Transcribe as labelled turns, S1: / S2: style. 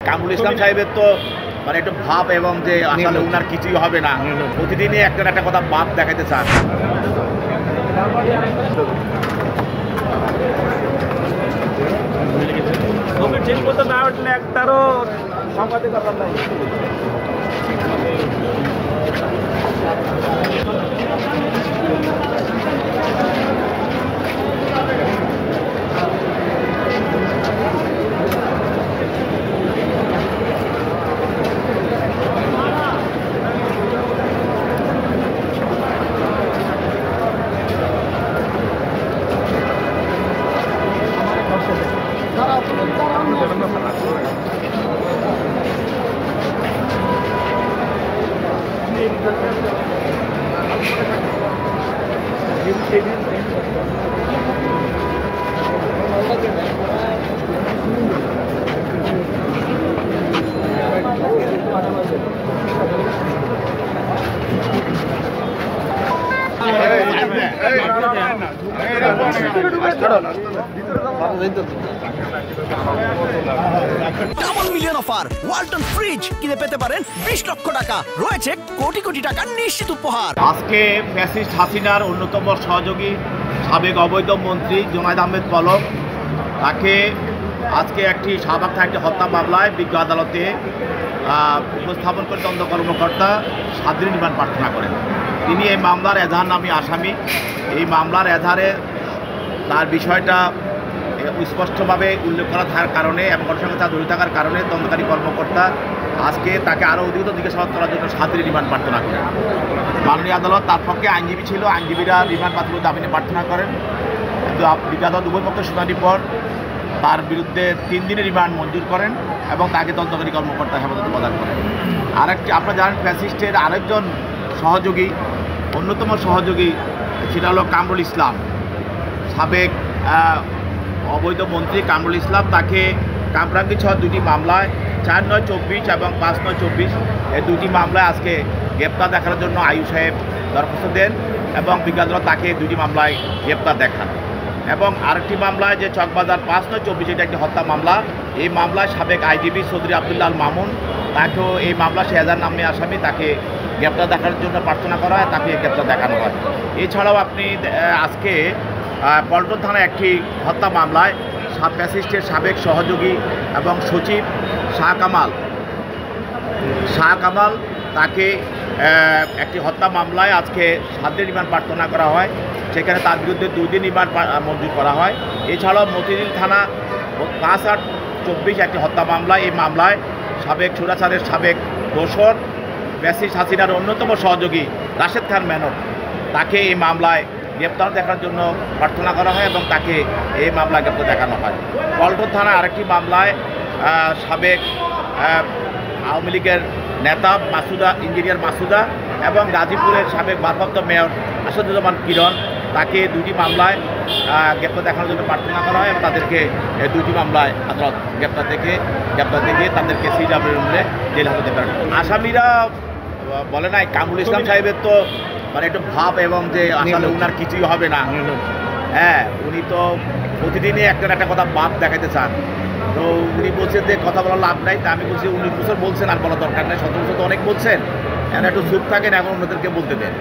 S1: কামরুল ইসলাম সাহেবের তো মানে একটু ভাব এবং যে আসলে উনার কিছুই হবে না, প্রতিদিনই একটা একটা কথা ভাব দেখাতে চান।
S2: ঠিক মতো না উঠলে একটারও সাংবাদিকতা নাই।
S3: Double million offer Walton fridge কিনে পেতে পারেন 20 লক্ষ টাকা, রয়েছে কোটি কোটি টাকার নিশ্চিত উপহার।
S1: আজকে ফ্যাসিস্ট হাসিনার অন্যতম সহযোগী সাবেক অবৈধ মন্ত্রী জুনায়েদ আহমেদ পলক, তাকে আজকে একটি শাহবাগ থানার একটি হত্যা মামলায় বিজ্ঞ আদালতে উপস্থাপন করে তদন্ত কর্মকর্তা 7 দিনের রিমান্ড প্রার্থনা করেন। তিনি এই মামলার এজাহার নামী আসামি। এই মামলার এজাহারে তার বিষয়টা স্পষ্টভাবে উল্লেখ করা থাকার কারণে এবং ওর সঙ্গে তার জড়িত থাকার কারণে তদন্তকারী কর্মকর্তা আজকে তাকে আরও অধিকতর জিজ্ঞাসাবাদ করার জন্য 7 দিনের রিমান্ড প্রার্থনা করেন। মাননীয় আদালত তার পক্ষে আইনজীবী ছিল, আইনজীবীরা রিমান্ড বাতিল জামিনে প্রার্থনা করেন। কিন্তু বিজ্ঞ আদালত উভয় পক্ষের শুনানির পর তার বিরুদ্ধে 3 দিনের রিমান্ড মঞ্জুর করেন এবং তাকে তদন্তকারী কর্মকর্তা হেফাজতে প্রদান করেন। আরেকটি আপনারা জানেন ফ্যাসিস্টের আরেকজন সহযোগী, অন্যতম সহযোগী, সেটা হলো কামরুল ইসলাম, সাবেক অবৈধ মন্ত্রী কামরুল ইসলাম। তাকে কামরাঙ্গি সহ 2টি মামলায় 4/9/24 এবং 5/9/24 এই 2টি মামলায় আজকে গ্রেপ্তার দেখানোর জন্য আয়ু সাহেব দরখাস্ত দেন এবং বিজ্ঞ আদালত তাকে 2টি মামলায় গ্রেপ্তার দেখান। এবং আরেকটি মামলায় যে চকবাজার 5/9/24 এটা একটি হত্যা মামলা, এই মামলায় সাবেক আইজিপি চৌধুরী আবদুল্লাহ আল মামুন, তাকেও এই মামলা শেহজাদ নামে আসামি, তাকে গ্রেপ্তার দেখানোর জন্য প্রার্থনা করা হয়, তাকে গ্রেপ্তার দেখানো হয়। এছাড়াও আপনি আজকে পল্টন থানায় একটি হত্যা মামলায় ফ্যাসিস্টের সাবেক সহযোগী এবং সচিব শাহ কামাল তাকে একটি হত্যা মামলায় আজকে 7 দিন রিমান্ড প্রার্থনা করা হয়। সেখানে তার বিরুদ্ধে 2 দিন রিমান্ড মঞ্জুর করা হয়। এছাড়াও মতিঝিল থানা 5/8/24 একটি হত্যা মামলা, এই মামলায় সাবেক সুরাচারের সাবেক দোসর ফ্যাসিস্ট হাসিনার অন্যতম সহযোগী রাশেদ খান মেনন, তাকে এই মামলায় গ্রেপ্তার দেখার জন্য প্রার্থনা করা হয় এবং তাকে এই মামলায় গ্রেপ্তার দেখানো হয়। পল্টন থানা আরেকটি মামলায় সাবেক আওয়ামী লীগের নেতা ইঞ্জিনিয়ার মাসুদা এবং গাজীপুরের সাবেক ভারপ্রাপ্ত মেয়র আসাদুজ্জামান কিরণ, তাকে 2টি মামলায় গ্রেপ্তার দেখানোর জন্য প্রার্থনা করা হয় এবং তাদেরকে 2টি মামলায় আদালত গ্রেপ্তার দেখে তাদেরকে সিডব্লিউএমএ জেল হাজতে করেন। আসামিরা বলে নাই কামরুল ইসলাম সাহেবের তো মানে একটু ভাব এবং যে আসলে উনার কিছুই হবে না, হ্যাঁ, উনি তো প্রতিদিনই একটা একটা কথা ভাব দেখাতে চান। তো উনি বলছেন যে কথা বলার লাভ নাই, তা আমি বলছি 19 বছর বলছেন, আর বলা দরকার নাই, 17 বছর তো অনেক বলছেন, এখন একটু চুপ থাকেন, এখন অন্যদেরকে বলতে দেন।